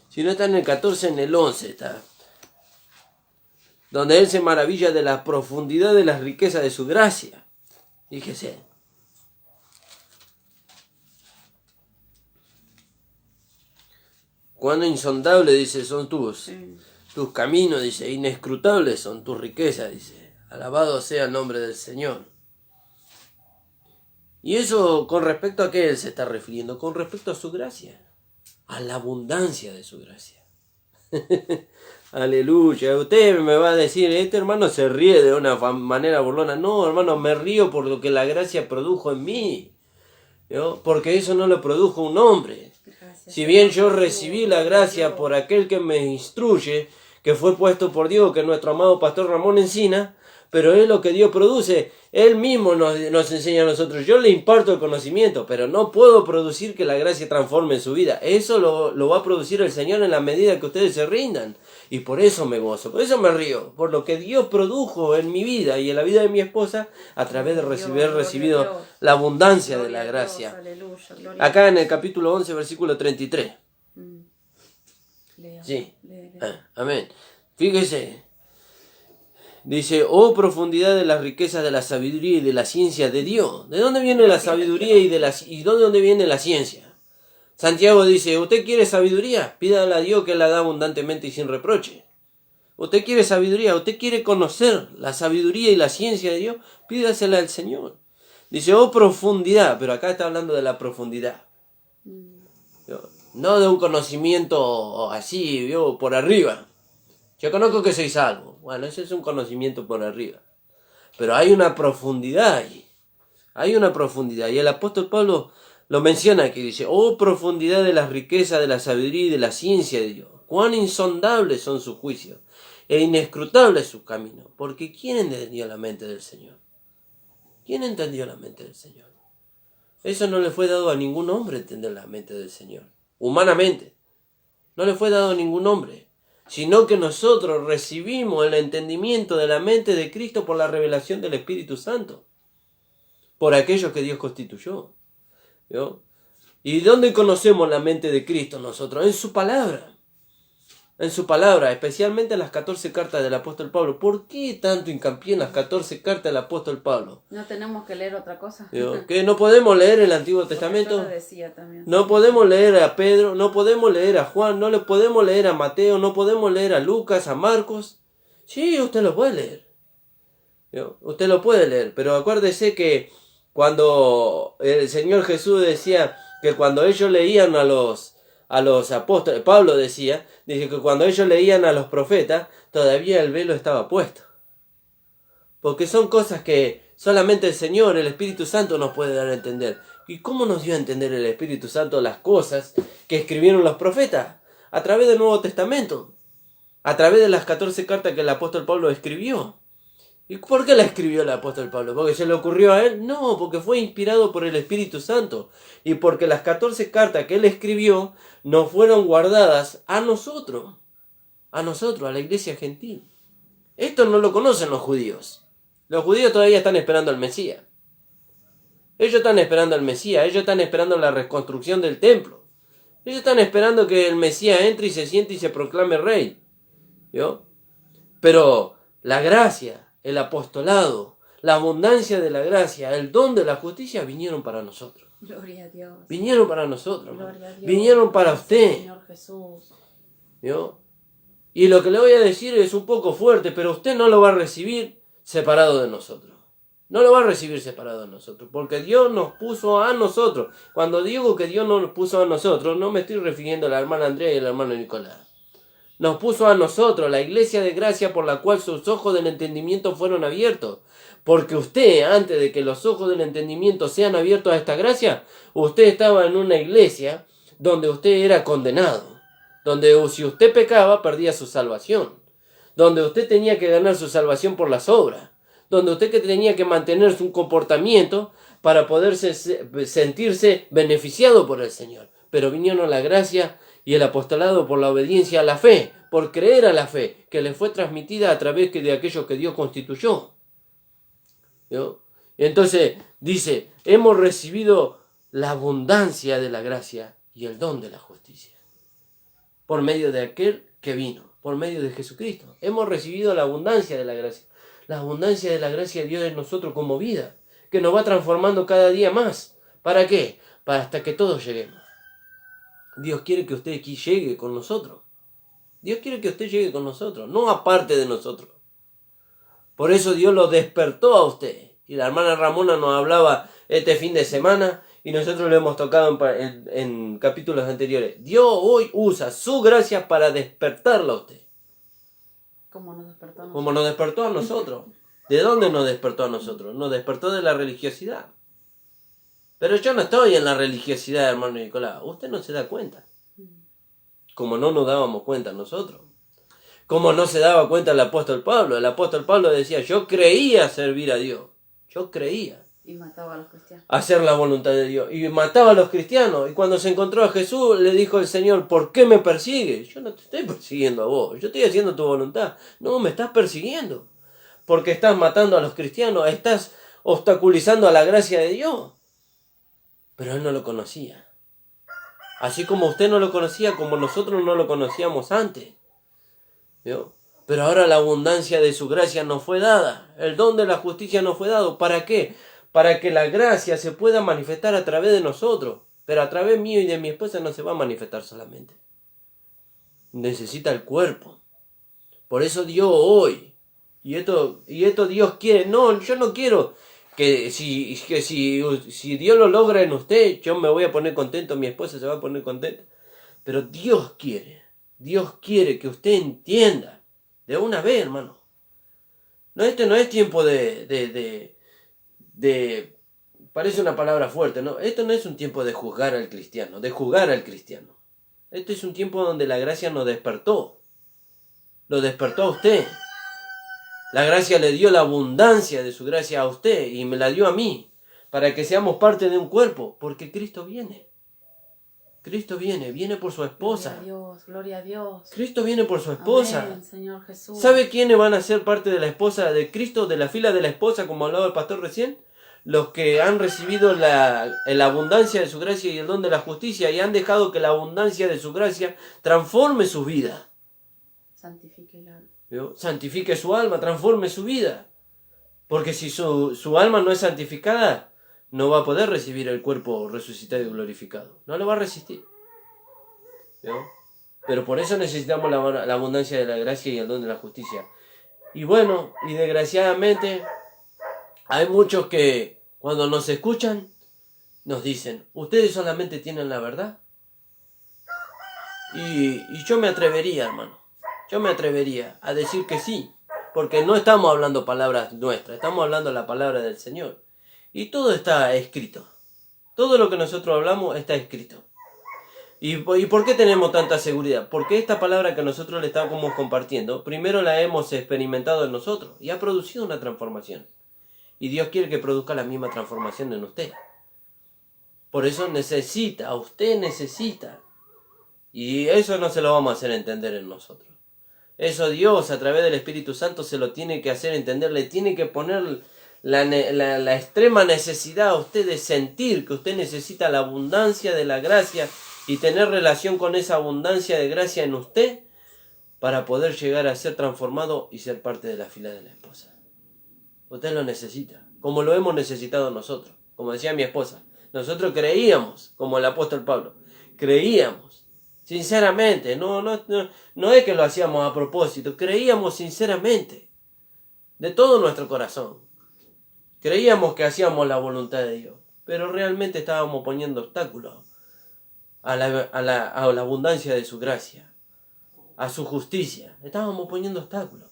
Si no está en el 14, en el 11 está. Donde Él se maravilla de la profundidad de las riquezas de su gracia. Fíjese. Cuán insondable, dice, son tus caminos, dice, inescrutables son tus riquezas, dice. Alabado sea el nombre del Señor. Y eso, ¿con respecto a qué Él se está refiriendo? Con respecto a su gracia. A la abundancia de su gracia. Aleluya. Usted me va a decir, este hermano se ríe de una manera burlona. No, hermano, me río por lo que la gracia produjo en mí. ¿No? Porque eso no lo produjo un hombre. Gracias. Si bien yo recibí la gracia por aquel que me instruye, que fue puesto por Dios, que es nuestro amado pastor Ramón Encina, pero es lo que Dios produce. Él mismo nos enseña a nosotros. Yo le imparto el conocimiento, pero no puedo producir que la gracia transforme en su vida. Eso lo va a producir el Señor en la medida que ustedes se rindan. Y por eso me gozo, por eso me río, por lo que Dios produjo en mi vida y en la vida de mi esposa a través de haber recibido la abundancia de la gracia. Acá en el capítulo 11, versículo 33. Sí. Amén. Fíjese. Dice, oh profundidad de las riquezas de la sabiduría y de la ciencia de Dios. ¿De dónde viene la sabiduría y de dónde viene la ciencia? Santiago dice, ¿usted quiere sabiduría? Pídala a Dios que la da abundantemente y sin reproche. ¿Usted quiere sabiduría? ¿Usted quiere conocer la sabiduría y la ciencia de Dios? Pídasela al Señor. Dice, oh profundidad, pero acá está hablando de la profundidad. No de un conocimiento así, por arriba. Yo conozco que soy salvo. Bueno, ese es un conocimiento por arriba. Pero hay una profundidad ahí. Hay una profundidad. Y el apóstol Pablo lo menciona aquí. Dice, oh profundidad de las riquezas, de la sabiduría y de la ciencia de Dios. Cuán insondables son sus juicios e inescrutables sus caminos. Porque ¿quién entendió la mente del Señor? ¿Quién entendió la mente del Señor? Eso no le fue dado a ningún hombre entender la mente del Señor. Humanamente. No le fue dado a ningún hombre. Sino que nosotros recibimos el entendimiento de la mente de Cristo por la revelación del Espíritu Santo, por aquellos que Dios constituyó. ¿Vio? ¿Y dónde conocemos la mente de Cristo nosotros? En su palabra. En su palabra, especialmente en las 14 cartas del apóstol Pablo. ¿Por qué tanto hincapié en las 14 cartas del apóstol Pablo? No tenemos que leer otra cosa. ¿Vio? Que no podemos leer el Antiguo Testamento. Yo lo decía también. No podemos leer a Pedro, no podemos leer a Juan, no le podemos leer a Mateo, no podemos leer a Lucas, a Marcos. Sí, usted lo puede leer. ¿Vio? Usted lo puede leer, pero acuérdese que cuando el Señor Jesús decía que cuando ellos leían a los apóstoles, Pablo dice que cuando ellos leían a los profetas, todavía el velo estaba puesto. Porque son cosas que solamente el Señor, el Espíritu Santo nos puede dar a entender. ¿Y cómo nos dio a entender el Espíritu Santo las cosas que escribieron los profetas? A través del Nuevo Testamento. A través de las 14 cartas que el apóstol Pablo escribió. ¿Y por qué la escribió el apóstol Pablo? ¿Porque se le ocurrió a él? No, porque fue inspirado por el Espíritu Santo. Y porque las 14 cartas que él escribió nos fueron guardadas a nosotros, a la iglesia gentil. Esto no lo conocen los judíos. Los judíos todavía están esperando al Mesías. Ellos están esperando al Mesías, ellos están esperando la reconstrucción del templo. Ellos están esperando que el Mesías entre y se siente y se proclame rey. ¿Vio? Pero la gracia, el apostolado, la abundancia de la gracia, el don de la justicia vinieron para nosotros. Gloria a Dios. Vinieron para nosotros. Gloria a Dios. Vinieron para usted. Señor Jesús. ¿Vio? Y lo que le voy a decir es un poco fuerte, pero usted no lo va a recibir separado de nosotros. No lo va a recibir separado de nosotros, porque Dios nos puso a nosotros. Cuando digo que Dios nos puso a nosotros, no me estoy refiriendo a la hermana Andrea y al hermano Nicolás. Nos puso a nosotros, la iglesia de gracia por la cual sus ojos del entendimiento fueron abiertos. Porque usted, antes de que los ojos del entendimiento sean abiertos a esta gracia, usted estaba en una iglesia donde usted era condenado. Donde si usted pecaba, perdía su salvación. Donde usted tenía que ganar su salvación por las obras. Donde usted tenía que mantener su comportamiento para poder sentirse beneficiado por el Señor. pero vinieron la gracia y el apostolado por la obediencia a la fe, por creer a la fe, que les fue transmitida a través de aquello que Dios constituyó. ¿No? Entonces dice, hemos recibido la abundancia de la gracia y el don de la justicia, por medio de aquel que vino, por medio de Jesucristo. Hemos recibido la abundancia de la gracia. La abundancia de la gracia de Dios en nosotros como vida, que nos va transformando cada día más. ¿Para qué? Para hasta que todos lleguemos. Dios quiere que usted aquí llegue con nosotros. Dios quiere que usted llegue con nosotros, no aparte de nosotros. Por eso Dios lo despertó a usted. Y la hermana Ramona nos hablaba este fin de semana y nosotros lo hemos tocado en capítulos anteriores. Dios hoy usa su gracia para despertarlo a usted. ¿Cómo nos despertó a nosotros? Como nos despertó a nosotros. ¿De dónde nos despertó a nosotros? Nos despertó de la religiosidad. Pero yo no estoy en la religiosidad, hermano Nicolás. Usted no se da cuenta. Como no nos dábamos cuenta nosotros. Como no se daba cuenta el apóstol Pablo. El apóstol Pablo decía, yo creía servir a Dios. Yo creía. Y mataba a los cristianos. Hacer la voluntad de Dios. Y mataba a los cristianos. Y cuando se encontró a Jesús, le dijo el Señor, ¿por qué me persigues? Yo no te estoy persiguiendo a vos. Yo estoy haciendo tu voluntad. No, me estás persiguiendo. Porque estás matando a los cristianos. Estás obstaculizando a la gracia de Dios. Pero él no lo conocía. Así como usted no lo conocía, como nosotros no lo conocíamos antes. ¿Vio? Pero ahora la abundancia de su gracia nos fue dada. El don de la justicia nos fue dado. ¿Para qué? Para que la gracia se pueda manifestar a través de nosotros. Pero a través mío y de mi esposa no se va a manifestar solamente. Necesita el cuerpo. Por eso Dios hoy, y esto Dios quiere. No, yo no quiero que si Dios lo logra en usted, yo me voy a poner contento, mi esposa se va a poner contenta. Pero Dios quiere que usted entienda. De una vez, hermano. No, este no es tiempo de parece una palabra fuerte, ¿no? Esto no es un tiempo de juzgar al cristiano, de juzgar al cristiano. Este es un tiempo donde la gracia nos despertó. Lo despertó a usted. La gracia le dio la abundancia de su gracia a usted y me la dio a mí, para que seamos parte de un cuerpo, porque Cristo viene. Cristo viene por su esposa. Gloria a Dios. Cristo viene por su esposa. Amén, Señor Jesús. ¿Sabe quiénes van a ser parte de la esposa de Cristo, de la fila de la esposa, como hablaba el pastor recién? Los que han recibido la abundancia de su gracia y el don de la justicia y han dejado que la abundancia de su gracia transforme su vida. Santifique el alma. ¿Vio? Santifique su alma, transforme su vida. Porque si su alma no es santificada, no va a poder recibir el cuerpo resucitado y glorificado. No lo va a resistir. ¿Vio? Pero por eso necesitamos la abundancia de la gracia y el don de la justicia. Y bueno, y desgraciadamente, hay muchos que cuando nos escuchan, nos dicen, ustedes solamente tienen la verdad. Y yo me atrevería, hermano. Yo me atrevería a decir que sí. Porque no estamos hablando palabras nuestras, estamos hablando la palabra del Señor. Y todo está escrito. Todo lo que nosotros hablamos está escrito. ¿Y por qué tenemos tanta seguridad? Porque esta palabra que nosotros le estamos compartiendo, primero la hemos experimentado en nosotros y ha producido una transformación. Y Dios quiere que produzca la misma transformación en usted. Por eso usted necesita. Y eso no se lo vamos a hacer entender en nosotros. Eso Dios a través del Espíritu Santo se lo tiene que hacer entender, le tiene que poner la extrema necesidad a usted de sentir que usted necesita la abundancia de la gracia y tener relación con esa abundancia de gracia en usted para poder llegar a ser transformado y ser parte de la fila de la esposa. Usted lo necesita, como lo hemos necesitado nosotros. Como decía mi esposa, nosotros creíamos, como el apóstol Pablo, creíamos, sinceramente, no es que lo hacíamos a propósito, creíamos sinceramente, de todo nuestro corazón. Creíamos que hacíamos la voluntad de Dios, pero realmente estábamos poniendo obstáculos a la abundancia de su gracia, a su justicia. Estábamos poniendo obstáculos.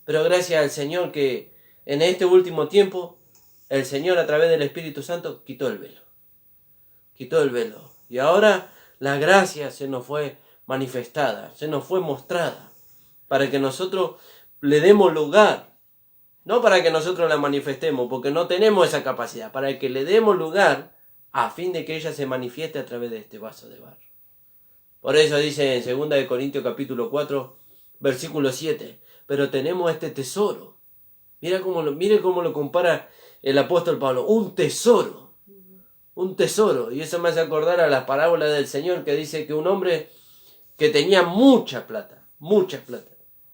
Pero gracias al Señor que en este último tiempo, el Señor a través del Espíritu Santo quitó el velo. Quitó el velo. Y ahora la gracia se nos fue manifestada, se nos fue mostrada, para que nosotros le demos lugar. No para que nosotros la manifestemos, porque no tenemos esa capacidad, para que le demos lugar a fin de que ella se manifieste a través de este vaso de barro. Por eso dice en 2 Corintios capítulo 4, versículo 7, pero tenemos este tesoro. Mire cómo lo compara el apóstol Pablo, un tesoro. Un tesoro. Y eso me hace acordar a la parábola del Señor que dice que un hombre que tenía mucha plata,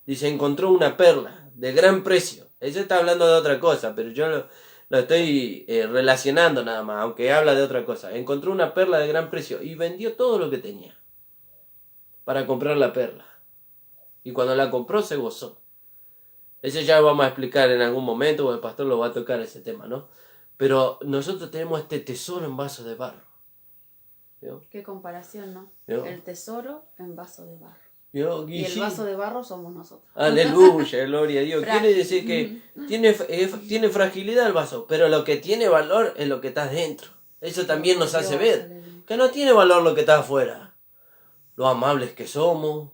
dice, encontró una perla de gran precio. Eso está hablando de otra cosa, pero yo lo estoy relacionando nada más, aunque habla de otra cosa. Encontró una perla de gran precio y vendió todo lo que tenía para comprar la perla. Y cuando la compró se gozó. Eso ya lo vamos a explicar en algún momento, porque el pastor lo va a tocar ese tema, ¿no? Pero nosotros tenemos este tesoro en vaso de barro. ¿Vio? Qué comparación, ¿no? ¿Vio? El tesoro en vaso de barro. ¿Vio? Y el vaso de barro somos nosotros. Aleluya, gloria a Dios. Quiere decir que tiene fragilidad el vaso, pero lo que tiene valor es lo que está dentro. Eso también nos hace ver que no tiene valor lo que está afuera. Lo amables que somos,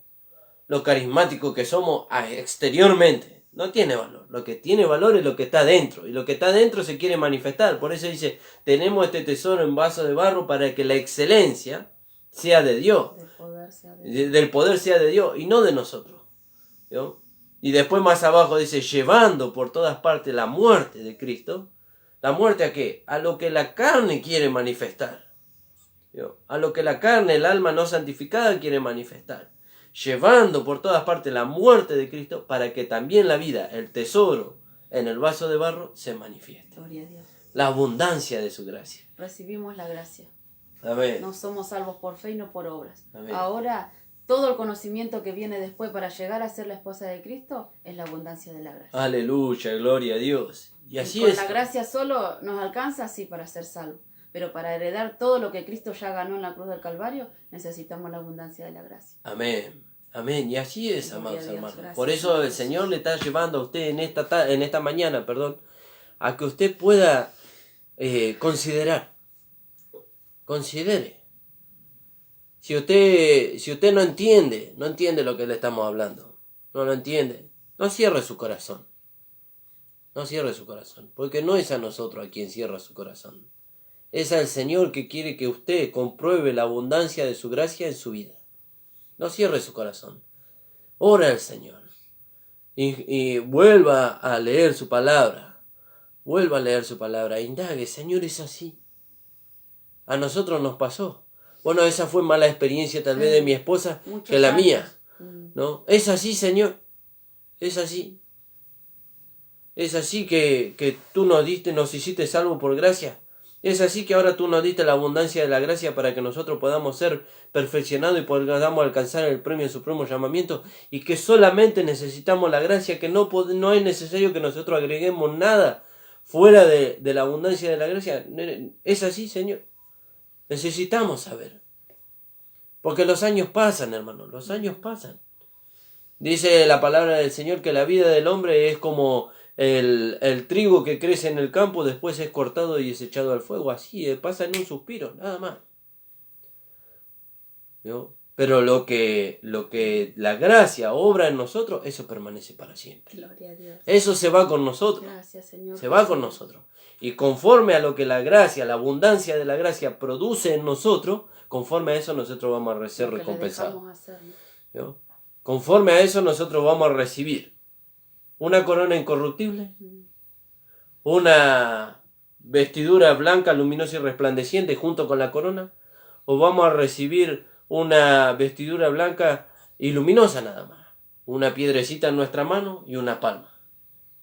lo carismáticos que somos exteriormente. No tiene valor. Lo que tiene valor es lo que está dentro. Y lo que está dentro se quiere manifestar. Por eso dice, tenemos este tesoro en vaso de barro para que la excelencia sea de Dios. Del poder sea de Dios y no de nosotros. ¿Vio? Y después más abajo dice, llevando por todas partes la muerte de Cristo. ¿La muerte a qué? A lo que la carne quiere manifestar. ¿Vio? A lo que la carne, el alma no santificada quiere manifestar. Llevando por todas partes la muerte de Cristo para que también la vida, el tesoro en el vaso de barro se manifieste. Gloria a Dios. La abundancia de su gracia. Recibimos la gracia. Amén. No somos salvos por fe y no por obras. Amén. Ahora, todo el conocimiento que viene después para llegar a ser la esposa de Cristo es la abundancia de la gracia. Aleluya, gloria a Dios. Y así con es. La gracia solo nos alcanza, sí, para ser salvos. Pero para heredar todo lo que Cristo ya ganó en la cruz del Calvario, necesitamos la abundancia de la gracia. Amén. Amén. Y así es, amados Dios, hermanos. gracias, Por eso el Señor le está llevando a usted en esta mañana, a que usted pueda considerar. Considere. Si usted no entiende lo que le estamos hablando, no lo entiende, no cierre su corazón. No cierre su corazón, porque no es a nosotros a quien cierra su corazón. Es al Señor que quiere que usted compruebe la abundancia de su gracia en su vida. No cierre su corazón. Ora al Señor. Y vuelva a leer su palabra. Vuelva a leer su palabra. Indague, Señor, es así. A nosotros nos pasó. Bueno, esa fue mala experiencia tal vez de mi esposa que la mía. ¿No? Es así, Señor. Es así. Es así que tú nos hiciste salvo por gracia. Es así que ahora tú nos diste la abundancia de la gracia para que nosotros podamos ser perfeccionados y podamos alcanzar el premio de supremo llamamiento, y que solamente necesitamos la gracia, que no es necesario que nosotros agreguemos nada fuera de la abundancia de la gracia. Es así, Señor. Necesitamos saber. Porque los años pasan, hermano, los años pasan. Dice la palabra del Señor que la vida del hombre es como el trigo que crece en el campo, después es cortado y es echado al fuego. Así pasa en un suspiro, nada más. ¿No? Pero lo que la gracia obra en nosotros, eso permanece para siempre. Gloria a Dios. Eso se va con nosotros. Gracias, Señor. Se va con nosotros. Y conforme a lo que la gracia, la abundancia de la gracia produce en nosotros, conforme a eso nosotros vamos a ser recompensados. ¿No? Conforme a eso nosotros vamos a recibir una corona incorruptible, una vestidura blanca, luminosa y resplandeciente junto con la corona, o vamos a recibir una vestidura blanca y luminosa nada más, una piedrecita en nuestra mano y una palma.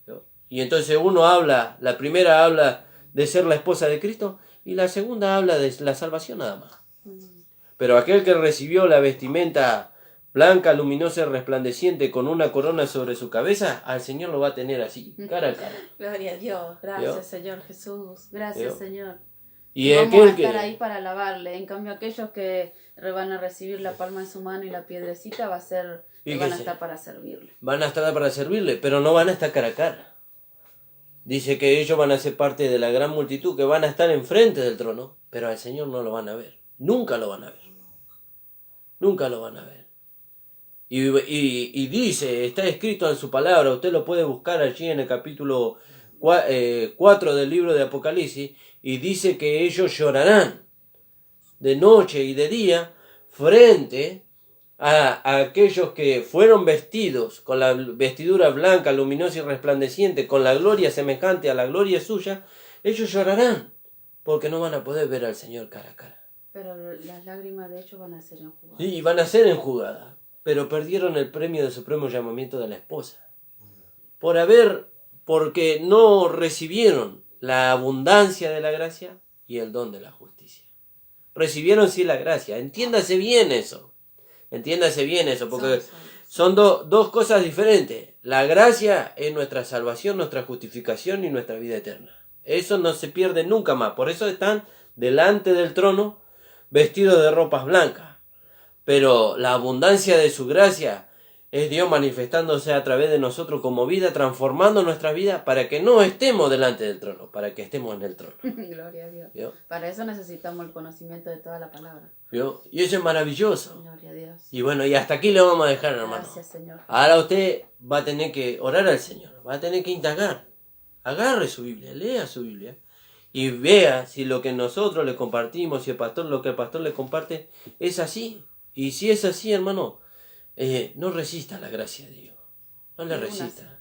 ¿No? Y entonces la primera habla de ser la esposa de Cristo y la segunda habla de la salvación nada más. Pero aquel que recibió la vestimenta blanca, luminosa y resplandeciente con una corona sobre su cabeza, al Señor lo va a tener así, cara a cara. Gloria a Dios, gracias, ¿Vio? Señor Jesús, gracias, ¿Vio? Señor. Y vamos aquel a estar que ahí para alabarle. En cambio, aquellos que van a recibir la palma en su mano y la piedrecita van a estar para servirle. Van a estar para servirle, pero no van a estar cara a cara. Dice que ellos van a ser parte de la gran multitud, que van a estar enfrente del trono, pero al Señor no lo van a ver. Nunca lo van a ver. Nunca lo van a ver. Y dice, está escrito en su palabra, usted lo puede buscar allí en el capítulo 4 del libro de Apocalipsis, y dice que ellos llorarán de noche y de día frente a aquellos que fueron vestidos con la vestidura blanca, luminosa y resplandeciente, con la gloria semejante a la gloria suya. Ellos llorarán porque no van a poder ver al Señor cara a cara. Pero las lágrimas de ellos van a ser enjugadas. Sí, van a ser enjugadas, pero perdieron el premio del supremo llamamiento de la esposa. Porque no recibieron la abundancia de la gracia y el don de la justicia. Recibieron sí la gracia. Entiéndase bien eso, porque son dos cosas diferentes. La gracia es nuestra salvación, nuestra justificación y nuestra vida eterna. Eso no se pierde nunca más. Por eso están delante del trono vestidos de ropas blancas. Pero la abundancia de su gracia es Dios manifestándose a través de nosotros como vida, transformando nuestra vida para que no estemos delante del trono, para que estemos en el trono. Gloria a Dios. ¿Vio? Para eso necesitamos el conocimiento de toda la palabra. ¿Vio? Y eso es maravilloso. Gloria a Dios. Y bueno, y hasta aquí le vamos a dejar, hermano. Gracias, Señor. Ahora usted va a tener que orar al Señor, va a tener que indagar. Agarre su Biblia, lea su Biblia y vea si lo que nosotros le compartimos, si lo que el pastor le comparte es así. Y si es así, hermano, no resista la gracia de Dios. No le resista.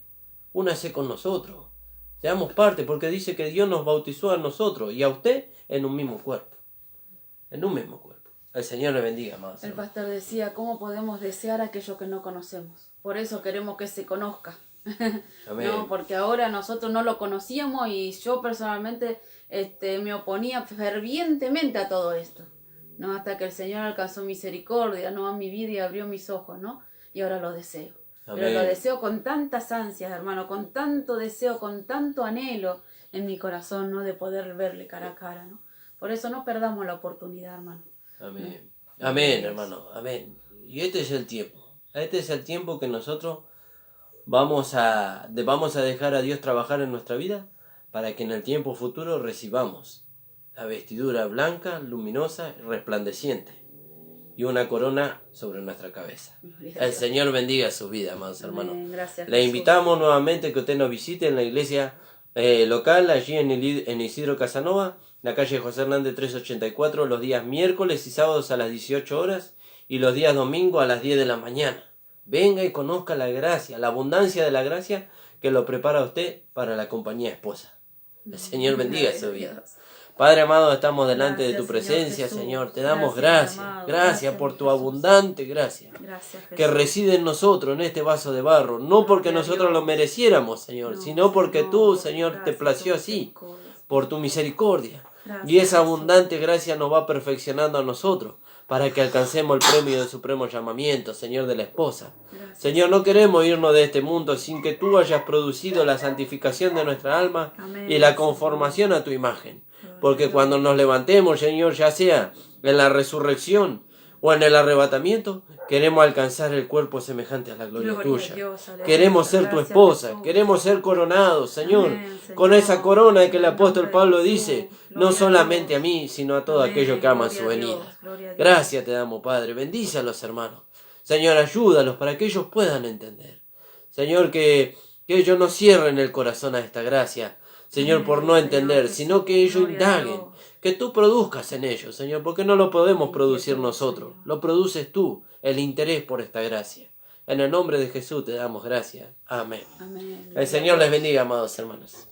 Únase con nosotros. Seamos parte, porque dice que Dios nos bautizó a nosotros y a usted en un mismo cuerpo. En un mismo cuerpo. El Señor le bendiga, amado. El pastor decía, ¿cómo podemos desear aquello que no conocemos? Por eso queremos que se conozca. Amén. No, porque ahora nosotros no lo conocíamos y yo personalmente me oponía fervientemente a todo esto. ¿No? Hasta que el Señor alcanzó misericordia, ¿no? A mi vida y abrió mis ojos, ¿no? Y ahora lo deseo. Amén. Pero lo deseo con tantas ansias, hermano, con tanto deseo, con tanto anhelo en mi corazón, ¿no? De poder verle cara a cara, ¿no? Por eso no perdamos la oportunidad, hermano. Amén. Amén, hermano. Amén. Y este es el tiempo. Este es el tiempo que nosotros vamos a dejar a Dios trabajar en nuestra vida para que en el tiempo futuro recibamos la vestidura blanca, luminosa, resplandeciente y una corona sobre nuestra cabeza. El Señor bendiga su vida, amados hermanos. Gracias, Le invitamos nuevamente que usted nos visite en la iglesia local, allí en Isidro Casanova, la calle José Hernández 384, los días miércoles y sábados a las 18 horas y los días domingos a las 10 de la mañana. Venga y conozca la gracia, la abundancia de la gracia que lo prepara a usted para la compañía esposa. El Señor bendiga su vida. Padre amado, estamos delante de tu presencia, Señor. Te damos gracias. Gracias por tu abundante gracia que reside en nosotros, en este vaso de barro. No porque nosotros lo mereciéramos, Señor, sino porque tú, Señor, te plació así, por tu misericordia. Y esa abundante gracia nos va perfeccionando a nosotros para que alcancemos el premio del supremo llamamiento, Señor, de la esposa. Señor, no queremos irnos de este mundo sin que tú hayas producido la santificación de nuestra alma y la conformación a tu imagen. Porque cuando nos levantemos, Señor, ya sea en la resurrección o en el arrebatamiento, queremos alcanzar el cuerpo semejante a la gloria tuya. Queremos ser tu esposa, queremos ser coronados, Señor, con esa corona que el apóstol Pablo dice, no solamente a mí, sino a todos aquellos que aman su venida. Gracias te damos, Padre. Bendice a los hermanos. Señor, ayúdalos para que ellos puedan entender. Señor, que ellos no cierren el corazón a esta gracia, Señor, por no entender, sino que ellos indaguen, que tú produzcas en ellos, Señor, porque no lo podemos producir nosotros, lo produces tú, el interés por esta gracia. En el nombre de Jesús te damos gracias. Amén. El Señor les bendiga, amados hermanos.